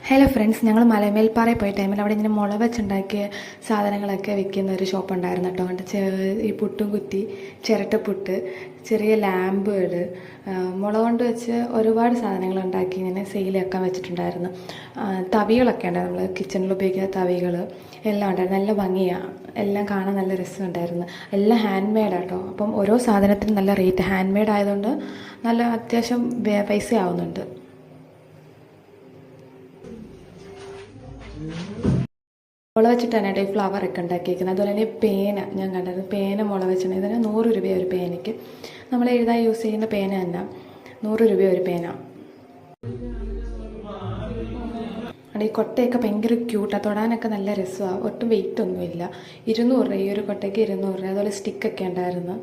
Hello friends, ഞങ്ങൾ മലമേൽപ്പാറയിൽ പോയ ടൈമിൽ അവിടെ ഇങ്ങനെ മുള വെച്ചുണ്ടാക്കിയ സാധനങ്ങളൊക്കെ വിൽക്കുന്ന ഒരു ഷോപ്പ് ഉണ്ടായിരുന്നു കേട്ടോ. അതുകൊണ്ട് ഈ പുട്ടും കുറ്റി, ചിരട്ടപ്പുട്ട്, ചെറിയ ലാമ്പുകൾ, മുള കൊണ്ട് വെച്ച് ഒരുപാട് സാധനങ്ങൾ ഉണ്ടാക്കി ഇങ്ങനെ സെയിലാക്കാൻ വെച്ചിട്ടുണ്ടായിരുന്നു. തവികളൊക്കെ ഉണ്ടായിരുന്നു, നമ്മൾ കിച്ചണിൽ ഉപയോഗിക്കുന്ന തവികൾ എല്ലാം ഉണ്ടായിരുന്നു. നല്ല ഭംഗിയാണ്, എല്ലാം കാണാൻ നല്ല രസമുണ്ടായിരുന്നു. എല്ലാം ഹാൻഡ് മെയ്ഡാട്ടോ. അപ്പം ഓരോ സാധനത്തിനും നല്ല റേറ്റ്. ഹാൻഡ് മെയ്ഡ് ആയതുകൊണ്ട് നല്ല അത്യാവശ്യം പൈസ ആവുന്നുണ്ട്. മുള വെച്ചിട്ടാണ് കേട്ടോ ഈ ഫ്ലവറൊക്കെ ഉണ്ടാക്കിയിരിക്കുന്നത്. അതുപോലെ തന്നെ പേന ഞാൻ കണ്ടത്, പേന മുള വെച്ചിട്ടുണ്ട്. ഇതിന് 100 രൂപയാണ് ഒരു പേനയ്ക്ക്. നമ്മൾ എഴുതാൻ യൂസ് ചെയ്യുന്ന പേന തന്നെ 100 രൂപ ഒരു പേന. ഈ കൊട്ടയൊക്കെ ഭയങ്കര ക്യൂട്ടാണ്, തൊടാനൊക്കെ നല്ല രസമാണ്. ഒട്ടും വെയിറ്റ് ഒന്നുമില്ല. 200 രൂപ ഈ ഒരു കൊട്ടയ്ക്ക്, 200 രൂപ. അതുപോലെ സ്റ്റിക്കൊക്കെ ഉണ്ടായിരുന്നു.